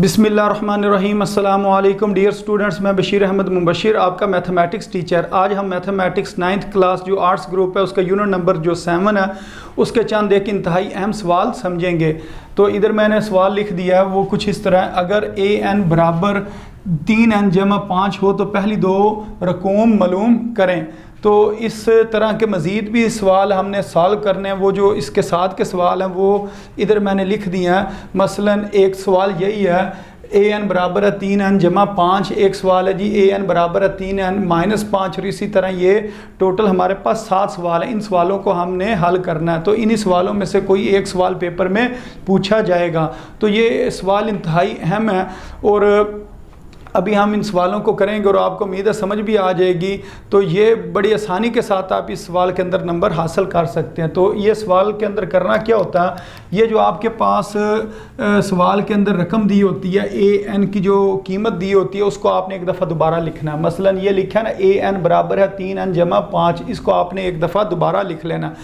बिस्मिल्लाहिर्रहमानिर्रहीम। अस्सलामु अलैकुम डियर स्टूडेंट्स, मैं बशीर अहमद मुबशिर, आपका मैथमेटिक्स टीचर। आज हम मैथमेटिक्स 9th क्लास जो आर्ट्स ग्रुप है उसका यूनिट नंबर जो 7 है उसके चंद एक इंतहाई अहम सवाल समझेंगे। तो इधर मैंने सवाल लिख दिया है, वो कुछ इस तरह है। अगर an बराबर 3n जमा 5 हो तो पहली दो रकूम मालूम करें। तो इस तरह के मज़ीद भी सवाल हमने सॉल्व करने हैं। वो जो इसके साथ के सवाल हैं वो इधर मैंने लिख दिए हैं। मसलन एक सवाल यही है, an बराबर है 3n जमा 5। एक सवाल है जी an बराबर है 3n माइनस 5। और इसी तरह ये टोटल हमारे पास 7 सवाल हैं। इन सवालों को हमने हल करना है। तो इन्हीं सवालों में से कोई एक सवाल पेपर में पूछा जाएगा। तो ये सवाल इंतहाई अहम है और अभी हम इन सवालों को करेंगे और आपको उम्मीद है समझ भी आ जाएगी। तो ये बड़ी आसानी के साथ आप इस सवाल के अंदर नंबर हासिल कर सकते हैं। तो ये सवाल के अंदर करना क्या होता है, ये जो आपके पास सवाल के अंदर रकम दी होती है, an की जो कीमत दी होती है उसको आपने एक दफ़ा दोबारा लिखना है। मसलन ये लिखा है ना, an बराबर है 3n जमा 5। इसको आपने एक दफ़ा दोबारा लिख लेना।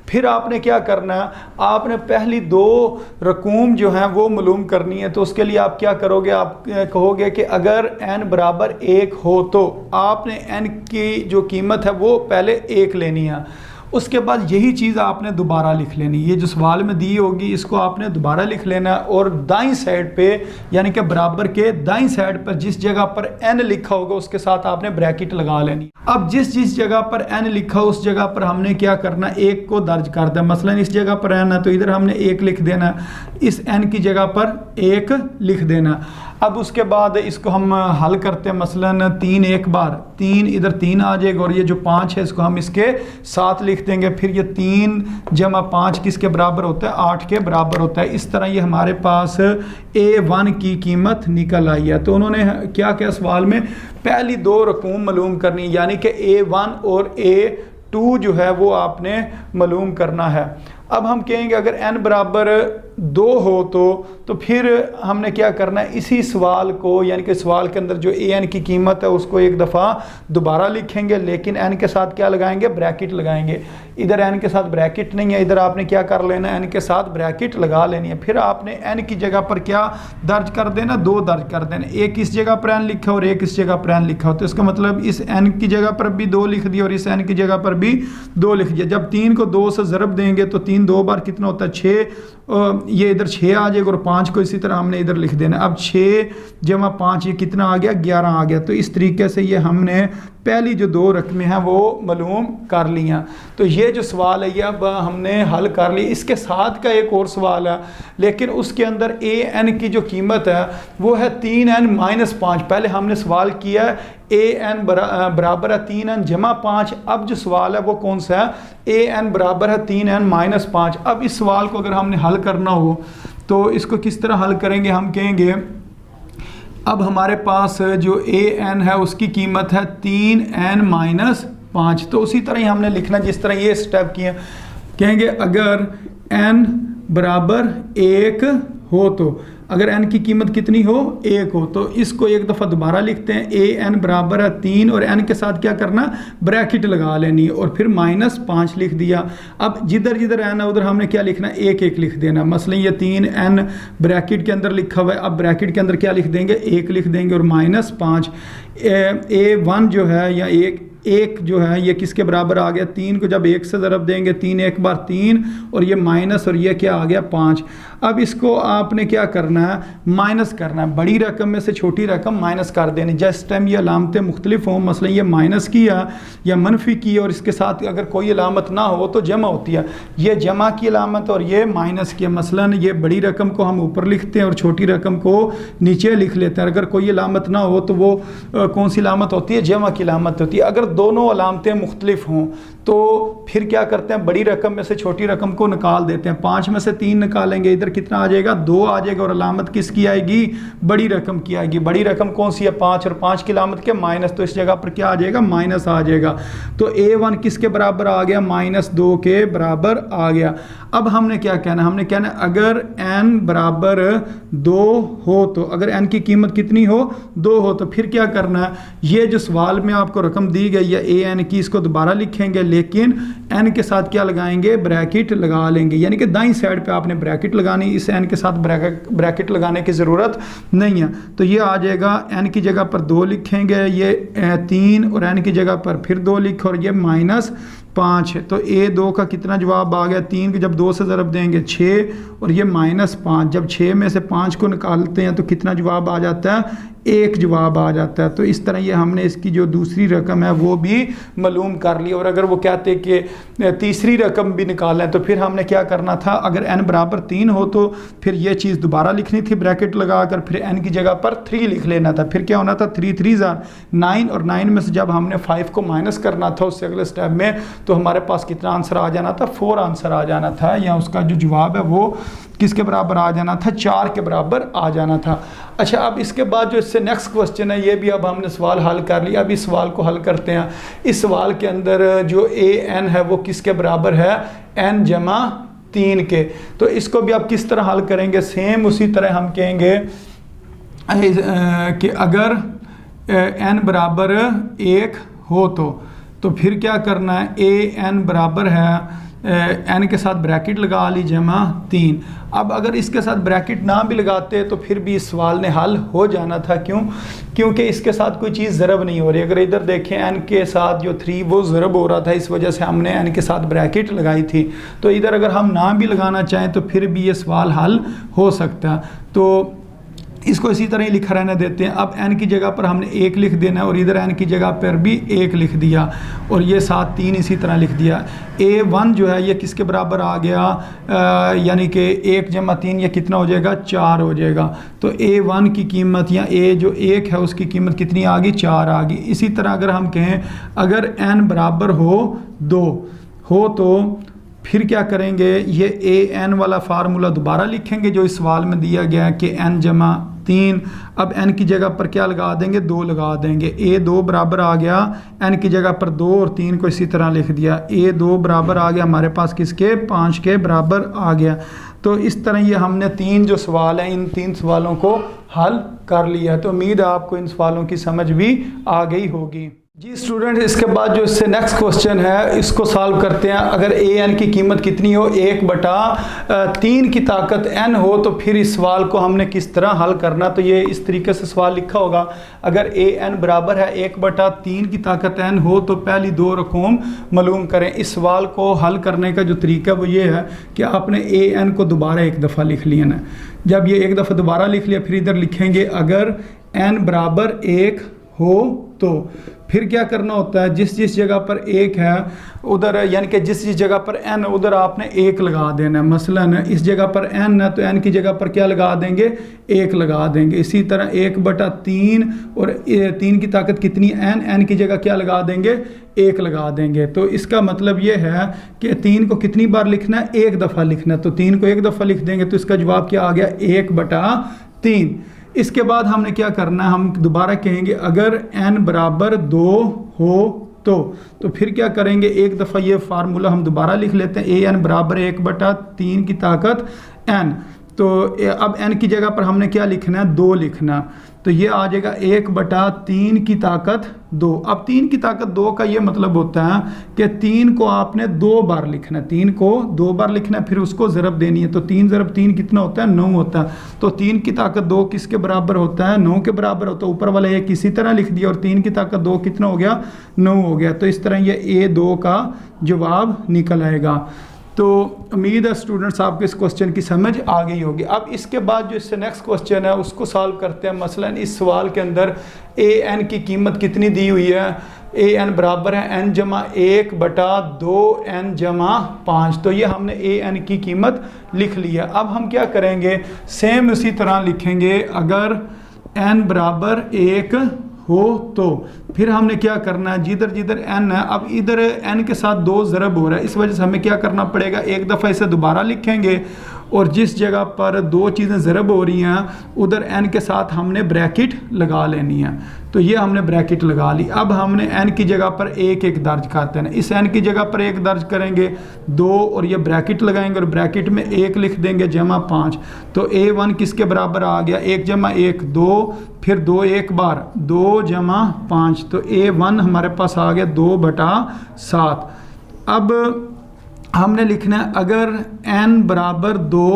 फिर आपने क्या करना है, आपने पहली दो रकूम जो हैं वो मालूम करनी है। तो उसके लिए आप क्या करोगे, आप कहोगे कि अगर n बराबर 1 हो तो आपने n की जो कीमत है वो पहले 1 लेनी है। उसके बाद यही चीज़ आपने दोबारा लिख लेनी। ये जो सवाल में दी होगी इसको आपने दोबारा लिख लेना और दाईं साइड पे यानी कि बराबर के दाईं साइड पर जिस जगह पर n लिखा होगा उसके साथ आपने ब्रैकेट लगा लेनी। अब जिस जगह पर n लिखा हो उस जगह पर हमने क्या करना, 1 को दर्ज कर दें। मसलन इस जगह पर n है तो इधर हमने 1 लिख देना, इस n की जगह पर 1 लिख देना। अब उसके बाद इसको हम हल करते हैं। मसलन 3 एक बार 3 इधर 3 आ जाएगा और ये जो 5 है इसको हम इसके साथ लिख देंगे। फिर ये 3 जमा 5 किसके बराबर होता है, 8 के बराबर होता है। इस तरह ये हमारे पास a1 की कीमत निकल आई है। तो उन्होंने क्या किया, सवाल में पहली दो रकूम मालूम करनी यानी कि a1 और a2 जो है वो आपने मालूम करना है। अब हम कहेंगे अगर n बराबर 2 हो तो फिर हमने क्या करना है, इसी सवाल को यानी कि सवाल के अंदर जो an की कीमत है उसको एक दफ़ा दोबारा लिखेंगे, लेकिन n के साथ क्या लगाएंगे, ब्रैकेट लगाएंगे। इधर n के साथ ब्रैकेट नहीं है, इधर आपने क्या कर लेना है, n के साथ ब्रैकेट लगा लेनी है। फिर आपने n की जगह पर क्या दर्ज कर देना, 2 दर्ज कर देना। एक इस जगह पर n लिखा और एक इस जगह पर n लिखा हो तो इसका मतलब इस n की जगह पर भी 2 लिख दिया और इस n की जगह पर भी 2 लिख दिया। जब 3 को 2 से ज़रब देंगे तो 3 2 बार कितना होता है, 6। ये इधर 6 आ जाएगा और 5 को इसी तरह हमने इधर लिख देना। अब 6 जमा 5 ये कितना आ गया, 11 आ गया। तो इस तरीके से ये हमने पहली जो 2 रकमें हैं वो मालूम कर लिया। तो ये जो सवाल है ये अब हमने हल कर ली। इसके साथ का एक और सवाल है, लेकिन उसके अंदर an की जो कीमत है वो है 3n माइनस 5। पहले हमने सवाल किया an बराबर है 3n जमा 5। अब जो सवाल है वो कौन सा है, an बराबर है 3n माइनस 5। अब इस सवाल को अगर हमने हल करना हो तो इसको किस तरह हल करेंगे, हम कहेंगे अब हमारे पास जो an है उसकी कीमत है 3n माइनस 5। तो उसी तरह ही हमने लिखना जिस तरह ये स्टेप किए। कहेंगे अगर n बराबर 1 हो तो अगर n की कीमत कितनी हो, 1 हो तो इसको एक दफ़ा दोबारा लिखते हैं। an बराबर है 3 और n के साथ क्या करना, ब्रैकेट लगा लेनी और फिर माइनस 5 लिख दिया। अब जिधर जिधर n है उधर हमने क्या लिखना, 1 1 लिख देना। मसलन ये 3n ब्रैकेट के अंदर लिखा हुआ है, अब ब्रैकेट के अंदर क्या लिख देंगे, 1 लिख देंगे और माइनस 5। a1 जो है या एक जो है ये किसके बराबर आ गया, 3 को जब 1 से ज़रब देंगे 3 एक बार 3 और ये माइनस और ये क्या आ गया 5। अब इसको आपने क्या करना है, माइनस करना है। बड़ी रकम में से छोटी रकम माइनस कर देनी। जिस टाइम ये अलामतें मुख्तलिफ हों, मसलन ये माइनस की या मनफी की और इसके साथ अगर कोई अलामत ना हो तो जमा होती है। ये जमा की अलामत और ये माइनस की। मसलन ये बड़ी रकम को हम ऊपर लिखते हैं और छोटी रकम को नीचे लिख लेते हैं। अगर कोई अलामत ना हो तो वो कौन सी अलामत होती है, जमा की अलामत होती है। अगर दोनों अलामतें मुख्तलिफ हों तो फिर क्या करते हैं, बड़ी रकम में से छोटी रकम को निकाल देते हैं। 5 में से 3 निकालेंगे, इधर कितना आ जाएगा, 2 आ जाएगा और अलामत किसकी आएगी, बड़ी रकम की आएगी। बड़ी रकम कौन सी है, 5 और 5 की अलामत क्या, माइनस। तो इस जगह पर क्या आ जाएगा, माइनस आ जाएगा। तो a1 किसके बराबर आ गया, -2 के बराबर आ गया। अब हमने क्या कहना, हमने कहना अगर n बराबर 2 हो तो अगर n की कीमत कितनी हो, 2 हो तो फिर क्या करना है, ये जो सवाल में आपको रकम दी गई है an की, इसको दोबारा लिखेंगे। लेकिन n के साथ क्या लगाएंगे, ब्रैकेट लगा लेंगे, यानी कि दाईं साइड पे आपने ब्रैकेट लगानी, इस n के साथ ब्रैकेट लगाने की ज़रूरत नहीं है। तो ये आ जाएगा, n की जगह पर 2 लिखेंगे, ये 3 और n की जगह पर फिर 2 लिखे और ये -5 है। तो A2 का कितना जवाब आ गया, 3 को जब 2 से ज़रब देंगे 6 और ये -5, जब 6 में से 5 को निकालते हैं तो कितना जवाब आ जाता है, 1 जवाब आ जाता है। तो इस तरह ये हमने इसकी जो दूसरी रकम है वो भी मालूम कर ली। और अगर वो कहते कि तीसरी रकम भी निकालें तो फिर हमने क्या करना था, अगर n बराबर 3 हो तो फिर ये चीज़ दोबारा लिखनी थी ब्रैकेट लगाकर, फिर n की जगह पर 3 लिख लेना था। फिर क्या होना था, 3 3 9 और 9 में से जब हमने 5 को माइनस करना था उससे अगले स्टेप में, तो हमारे पास कितना आंसर आ जाना था, 4 आंसर आ जाना था, या उसका जो जवाब है वो किसके बराबर आ जाना था, 4 के बराबर आ जाना था। अच्छा, अब इसके बाद जो इससे नेक्स्ट क्वेश्चन है, ये भी अब हमने सवाल हल कर लिया। अब इस सवाल को हल करते हैं। इस सवाल के अंदर जो an है वो किसके बराबर है, n जमा 3 के। तो इसको भी आप किस तरह हल करेंगे, सेम उसी तरह हम कहेंगे कि अगर n बराबर 1 हो तो फिर क्या करना है, an बराबर है n के साथ ब्रैकेट लगा ली जमा 3। अब अगर इसके साथ ब्रैकेट ना भी लगाते तो फिर भी इस सवाल ने हल हो जाना था। क्यों? क्योंकि इसके साथ कोई चीज़ ज़रब नहीं हो रही। अगर इधर देखें n के साथ जो 3 वो ज़रब हो रहा था, इस वजह से हमने n के साथ ब्रैकेट लगाई थी। तो इधर अगर हम ना भी लगाना चाहें तो फिर भी ये सवाल हल हो सकता है। तो इसको इसी तरह ही लिखा रहने देते हैं। अब n की जगह पर हमने 1 लिख देना है और इधर n की जगह पर भी 1 लिख दिया और ये साथ 3 इसी तरह लिख दिया। a1 जो है ये किसके बराबर आ गया, यानी कि 1 जमा 3 ये कितना हो जाएगा, 4 हो जाएगा। तो a1 की कीमत या a जो 1 है उसकी कीमत कितनी आ गई, 4 आ गई। इसी तरह अगर हम कहें अगर n बराबर हो 2 हो तो फिर क्या करेंगे, ये an वाला फार्मूला दोबारा लिखेंगे जो इस सवाल में दिया गया है कि n जमा 3। अब n की जगह पर क्या लगा देंगे, 2 लगा देंगे। a2 बराबर आ गया, n की जगह पर 2 और 3 को इसी तरह लिख दिया। a2 बराबर आ गया हमारे पास किसके, 5 के बराबर आ गया। तो इस तरह ये हमने 3 जो सवाल हैं इन 3 सवालों को हल कर लिया। तो उम्मीद है आपको इन सवालों की समझ भी आ गई होगी। जी स्टूडेंट, इसके बाद जो इससे नेक्स्ट क्वेश्चन है इसको सॉल्व करते हैं। अगर an की कीमत कितनी हो, 1/3 की ताकत n हो, तो फिर इस सवाल को हमने किस तरह हल करना। तो ये इस तरीके से सवाल लिखा होगा, अगर an बराबर है 1/3 की ताकत n हो तो पहली 2 रकम मालूम करें। इस सवाल को हल करने का जो तरीका वो ये है कि आपने an को दोबारा एक दफ़ा लिख लिया ना। जब ये एक दफ़ा दोबारा लिख लिया फिर इधर लिखेंगे अगर n बराबर 1 हो तो फिर क्या करना होता है, जिस जिस जगह पर 1 है उधर, यानी कि जिस जिस जगह पर n उधर आपने 1 लगा देना है। मसलन इस जगह पर n है तो n की जगह पर क्या लगा देंगे, 1 लगा देंगे। इसी तरह 1/3 और 3 की ताकत कितनी n की जगह क्या लगा देंगे, 1 लगा देंगे। तो इसका मतलब ये है कि 3 को कितनी बार लिखना है, 1 दफ़ा लिखना है। तो 3 को 1 दफ़ा लिख देंगे तो इसका जवाब क्या आ गया, 1/3। इसके बाद हमने क्या करना है, हम दोबारा कहेंगे अगर n बराबर 2 हो तो फिर क्या करेंगे, एक दफ़ा ये फार्मूला हम दोबारा लिख लेते हैं। an बराबर 1/3 की ताकत n। तो अब n की जगह पर हमने क्या लिखना है, 2 लिखना। तो ये आ जाएगा 1/3 की ताकत 2। अब 3 की ताकत 2 का ये मतलब होता है कि 3 को आपने 2 बार लिखना है, 3 को 2 बार लिखना है, फिर उसको ज़रब देनी है। तो 3 ज़रब 3 कितना होता है, 9 होता है। तो 3 की ताकत 2 किसके बराबर होता है, 9 के बराबर होता है। ऊपर वाला एक इसी तरह लिख दिया और 3 की ताकत 2 कितना हो गया, 9 हो गया। तो इस तरह ये A2 का जवाब निकल आएगा। तो उम्मीद है स्टूडेंट्स आपको इस क्वेश्चन की समझ आ गई होगी। अब इसके बाद जो इससे नेक्स्ट क्वेश्चन है उसको सॉल्व करते हैं। मसलन इस सवाल के अंदर an की कीमत कितनी दी हुई है, an बराबर है n जमा 1/2n जमा 5। तो ये हमने an की कीमत लिख ली है। अब हम क्या करेंगे, सेम उसी तरह लिखेंगे अगर n बराबर 1 हो तो फिर हमने क्या करना है, जिधर जिधर n है, अब इधर n के साथ 2 ज़रब हो रहा है, इस वजह से हमें क्या करना पड़ेगा, एक दफ़ा इसे दोबारा लिखेंगे और जिस जगह पर 2 चीज़ें ज़रब हो रही हैं उधर n के साथ हमने ब्रैकेट लगा लेनी है। तो ये हमने ब्रैकेट लगा ली। अब हमने n की जगह पर 1 दर्ज करते हैं। इस n की जगह पर 1 दर्ज करेंगे, 2 और ये ब्रैकेट लगाएंगे और ब्रैकेट में 1 लिख देंगे जमा 5। तो a1 किसके बराबर आ गया, 1 जमा 1 2, फिर 2 एक बार 2 जमा 5। तो a1 हमारे पास आ गया 2/7। अब हमने लिखना है अगर n बराबर 2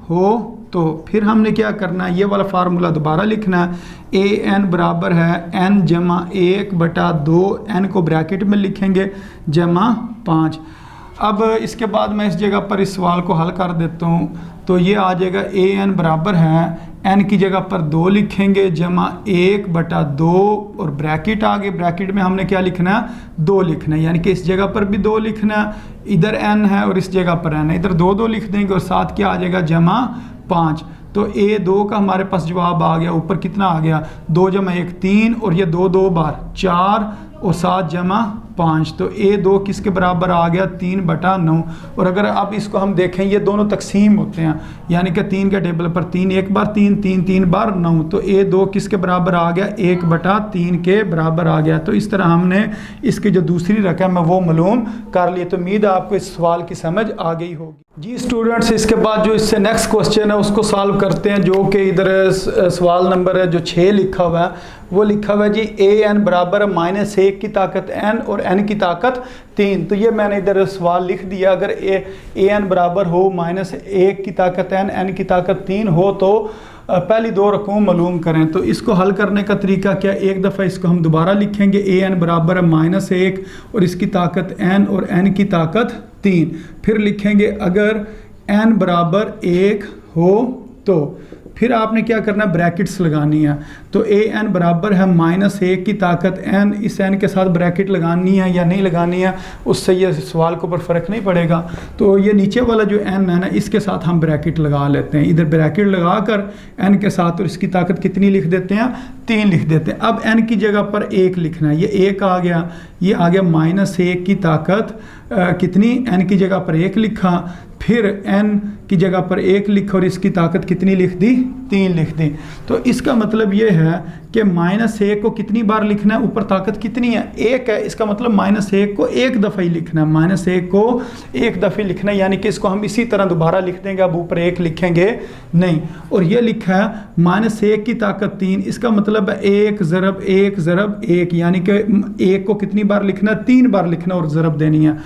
हो तो फिर हमने क्या करना है, ये वाला फार्मूला दोबारा लिखना है। ए एन बराबर है n जमा 1/2, n को ब्रैकेट में लिखेंगे, जमा 5। अब इसके बाद मैं इस जगह पर इस सवाल को हल कर देता हूँ। तो ये आ जाएगा ए एन बराबर है n की जगह पर 2 लिखेंगे, जमा 1/2 और ब्रैकेट आगे, ब्रैकेट में हमने क्या लिखना है, 2 लिखना है, यानी कि इस जगह पर भी 2 लिखना है, इधर n है और इस जगह पर n है, इधर 2 लिख देंगे और साथ क्या आ जाएगा, जमा 5। तो A2 का हमारे पास जवाब आ गया। ऊपर कितना आ गया, 2 जमा 1 3 और ये 2 2 बार 4 और 7 जमा 5। तो A2 किसके बराबर आ गया, 3/9। और अगर अब इसको हम देखें, ये दोनों तकसीम होते हैं, यानी कि 3 के टेबल पर 3 1 बार 3 3 3 बार 9। तो A2 किसके बराबर आ गया, 1/3 के बराबर आ गया। तो इस तरह हमने इसकी जो दूसरी रकम है वो मालूम कर ली। तो उम्मीद है आपको इस सवाल की समझ आ गई होगी। जी स्टूडेंट्स, इसके बाद जो इससे नेक्स्ट क्वेश्चन है उसको सॉल्व करते हैं, जो कि इधर सवाल नंबर है जो 6 लिखा हुआ है, वो लिखा हुआ है जी an बराबर -1 की ताकत n और n की ताकत 3। तो ये मैंने इधर सवाल लिख दिया। अगर an बराबर हो -1 की ताकत n की ताकत 3 हो तो पहली 2 रकम मालूम करें। तो इसको हल करने का तरीका क्या, एक दफ़ा इसको हम दोबारा लिखेंगे, an बराबर है -1 और इसकी ताकत n और n की ताकत 3। फिर लिखेंगे अगर n बराबर 1 हो तो फिर आपने क्या करना है, ब्रैकेट्स लगानी है। तो an बराबर है -1 की ताकत n, इस n के साथ ब्रैकेट लगानी है या नहीं लगानी है, उससे ये सवाल के ऊपर फ़र्क नहीं पड़ेगा। तो ये नीचे वाला जो n है ना, इसके साथ हम ब्रैकेट लगा लेते हैं। इधर ब्रैकेट लगा कर n के साथ और इसकी ताकत कितनी लिख देते हैं, 3 लिख देते हैं। अब n की जगह पर 1 लिखना है, ये 1 आ गया, ये आ गया -1 की ताकत कितनी, n की जगह पर 1 लिखा, फिर n की जगह पर 1 लिखा और इसकी ताकत कितनी लिख दी, 3 लिख दी। तो इसका मतलब ये है कि -1 को कितनी बार लिखना है, ऊपर ताकत कितनी है, 1 है, इसका मतलब -1 को 1 दफ़ा ही लिखना है, -1 को 1 दफ़े लिखना है, यानी कि इसको हम इसी तरह दोबारा लिख देंगे, अब ऊपर 1 लिखेंगे नहीं। और ये लिखा है -1 की ताकत 3, इसका मतलब है 1 ज़रब 1 ज़रब 1, यानी कि 1 को कितनी बार लिखना है, 3 बार लिखना और ज़रब देनी है।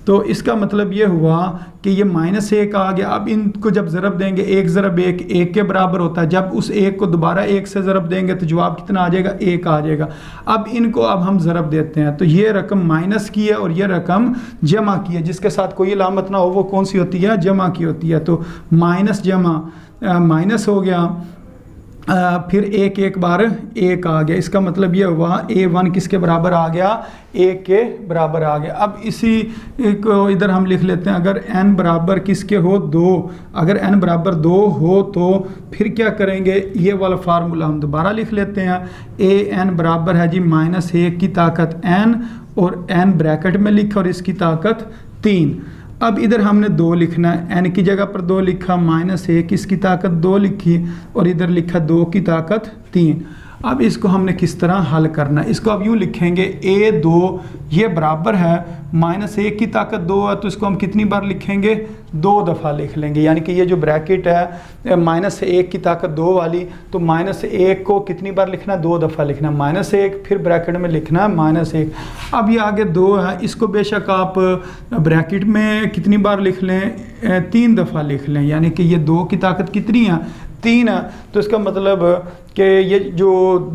तो इसका मतलब ये हुआ कि ये -1 आ गया। अब इनको जब ज़रब देंगे, 1 ज़रब 1 1 के बराबर होता है, जब उस 1 को दोबारा 1 से ज़रब देंगे तो जवाब कितना आ जाएगा, 1 आ जाएगा। अब इनको अब हम ज़रब देते हैं, तो ये रकम माइनस की है और ये रकम जमा की है, जिसके साथ कोई अलामत ना हो वो कौन सी होती है, जमा की होती है। तो माइनस जमा माइनस हो गया, फिर 1 1 बार 1 आ गया, इसका मतलब ये हुआ A1 किसके बराबर आ गया, 1 के बराबर आ गया। अब इसी को इधर हम लिख लेते हैं, अगर n बराबर किसके हो, 2, अगर n बराबर 2 हो तो फिर क्या करेंगे, ये वाला फार्मूला हम दोबारा लिख लेते हैं। an बराबर है जी -1 की ताकत n और n ब्रैकेट में लिखा और इसकी ताकत 3। अब इधर हमने 2 लिखना है, n की जगह पर 2 लिखा, -1 इसकी ताकत 2 लिखी और इधर लिखा 2 की ताकत 3। अब इसको हमने किस तरह हल करना है, इसको अब यूँ लिखेंगे A2 ये बराबर है -1 की ताकत 2 है, तो इसको हम कितनी बार लिखेंगे, 2 दफ़ा लिख लेंगे। यानी कि ये जो ब्रैकेट है -1 की ताकत 2 वाली, तो -1 को कितनी बार लिखना, 2 दफ़ा लिखना, -1 फिर ब्रैकेट में लिखना -1। अब ये आगे 2 है, इसको बेशक आप ब्रैकेट में कितनी बार लिख लें, 3 दफ़ा लिख लें, यानी कि ये 2 की ताकत कितनी है, 3 है। तो इसका मतलब कि ये जो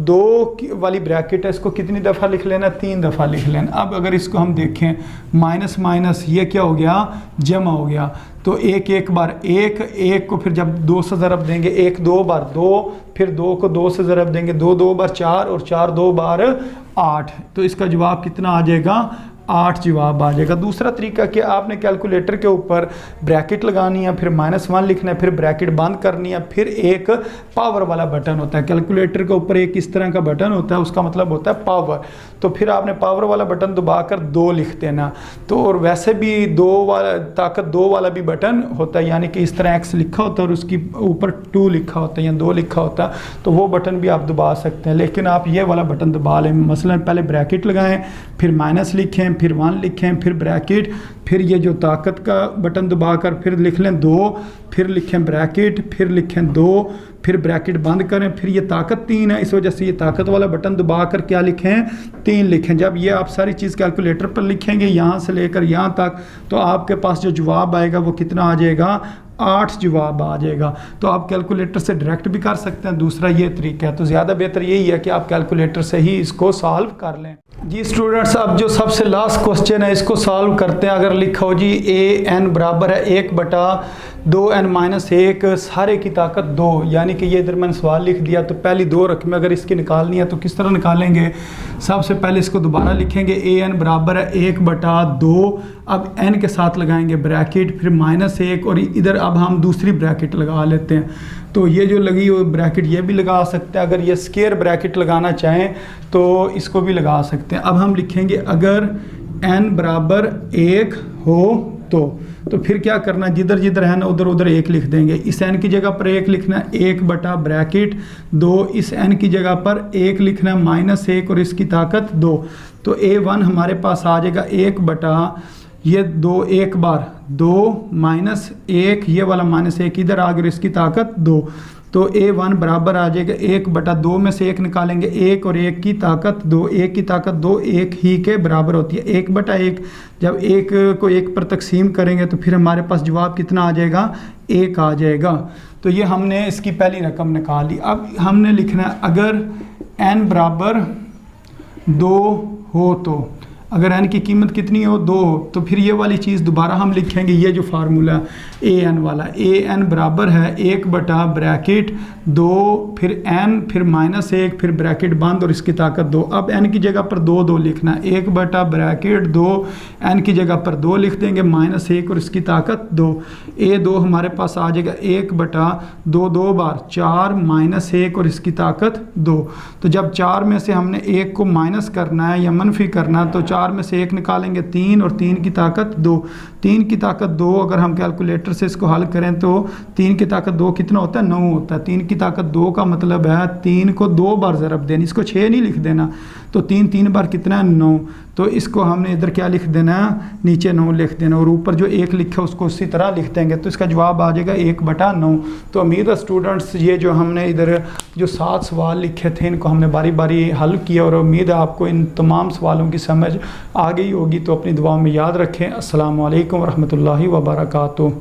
2 वाली ब्रैकेट है इसको कितनी दफ़ा लिख लेना, 3 दफ़ा लिख लेना। अब अगर इसको हम देखें, माइनस माइनस ये क्या हो गया, जमा हो गया। तो 1 1 बार 1, 1 को फिर जब 2 से ज़रब देंगे, 1 2 बार 2, फिर 2 को 2 से ज़रब देंगे, 2 2 बार 4 और 4 2 बार 8। तो इसका जवाब कितना आ जाएगा, 8 जवाब आ जाएगा। दूसरा तरीका कि आपने कैलकुलेटर के ऊपर ब्रैकेट लगानी है, फिर -1 लिखना है, फिर ब्रैकेट बंद करनी है, फिर एक पावर वाला बटन होता है कैलकुलेटर के ऊपर, एक इस तरह का बटन होता है, उसका मतलब होता है पावर। तो फिर आपने पावर वाला बटन दबाकर 2 लिख देना। तो और वैसे भी 2 वाला ताकत 2 वाला भी बटन होता है, यानी कि इस तरह X लिखा होता है और उसके ऊपर 2 लिखा होता है या 2 लिखा होता है, तो वो बटन भी आप दबा सकते हैं। लेकिन आप ये वाला बटन दबा लें, मसलन पहले ब्रैकेट लगाएं, फिर माइनस लिखें, फिर 1 लिखें, फिर ब्रैकेट, फिर ये जो ताकत का बटन दबाकर फिर लिख लें 2, फिर लिखें ब्रैकेट, फिर लिखें 2, फिर ब्रैकेट बंद करें, फिर ये ताकत 3 है, इस वजह से ये ताकत वाला बटन दबाकर क्या लिखें 3 लिखें। जब ये आप सारी चीज़ कैलकुलेटर पर लिखेंगे यहाँ से लेकर यहाँ तक, तो आपके पास जो जवाब आएगा वो कितना आ जाएगा, 8 जवाब आ जाएगा। तो आप कैलकुलेटर से डायरेक्ट भी कर सकते हैं, दूसरा ये तरीका है। तो ज़्यादा बेहतर यही है कि आप कैलकुलेटर से ही इसको सॉल्व कर लें। जी स्टूडेंट्स, अब जो सबसे लास्ट क्वेश्चन है इसको सॉल्व करते हैं। अगर लिखा हो जी an बराबर है 1/2n-1 सारे की ताकत 2, यानी कि ये इधर मैंने सवाल लिख दिया, तो पहली 2 रकमें अगर इसकी निकालनी है तो किस तरह निकालेंगे। सबसे पहले इसको दोबारा लिखेंगे, an बराबर है 1/2, अब n के साथ लगाएंगे ब्रैकेट, फिर -1 और इधर अब हम दूसरी ब्रैकेट लगा लेते हैं। तो ये जो लगी हुई ब्रैकेट ये भी लगा सकते हैं, अगर ये स्क्वायर ब्रैकेट लगाना चाहें तो इसको भी लगा सकते हैं। अब हम लिखेंगे अगर n बराबर 1 हो तो फिर क्या करना, जिधर जिधर है ना उधर उधर 1 लिख देंगे। इस n की जगह पर 1 लिखना है 1 बटा ब्रैकेट 2, इस n की जगह पर 1 लिखना है -1 और इसकी ताकत 2। तो a1 हमारे पास आ जाएगा 1 बटा ये 2, एक बार 2 -1, ये वाला -1 इधर आ गया, इसकी ताकत 2। तो a1 बराबर आ जाएगा 1/2 में से 1 निकालेंगे 1 और 1 की ताकत 2, 1 की ताकत 2 1 ही के बराबर होती है। 1/1 जब 1 को 1 पर तकसीम करेंगे तो फिर हमारे पास जवाब कितना आ जाएगा, 1 आ जाएगा। तो ये हमने इसकी पहली रकम निकाली। अब हमने लिखना है अगर n बराबर 2 हो तो, अगर n की कीमत कितनी हो 2 हो, तो फिर ये वाली चीज़ दोबारा हम लिखेंगे, ये जो फार्मूला an वाला, an बराबर है 1 बटा ब्रैकेट 2, फिर n, फिर -1, फिर ब्रैकेट बंद और इसकी ताकत 2। अब n की जगह पर 2 लिखना है, 1 बटा ब्रैकेट 2, n की जगह पर 2 लिख देंगे, -1 और इसकी ताकत 2। a2 हमारे पास आ जाएगा 1/2, 2 बार 4 -1 और इसकी ताकत 2। तो जब 4 में से हमने 1 को माइनस करना है या मनफी करना है, तो 4 में से 1 निकालेंगे 3 और 3 की ताकत 2। 3 की ताकत 2 अगर हम कैलकुलेटर से इसको हल करें तो 3 की ताकत 2 कितना होता है, 9 होता है। 3 की ताकत 2 का मतलब है 3 को 2 बार ज़रब देना, इसको 6 नहीं लिख देना। तो 3 बार कितना है, 9। तो इसको हमने इधर क्या लिख देना है, नीचे 9 लिख देना और ऊपर जो 1 लिखा उसको उसी तरह लिख देंगे। तो इसका जवाब आ जाएगा 1/9। तो उम्मीद है स्टूडेंट्स ये जो हमने इधर जो 7 सवाल लिखे थे इनको हमने बारी बारी हल किया और उम्मीद है आपको इन तमाम सवालों की समझ आ गई होगी। तो अपनी दुआओं में याद रखें। अस्सलाम वालेकुम रहमतुल्लाहि व बरकातुहू।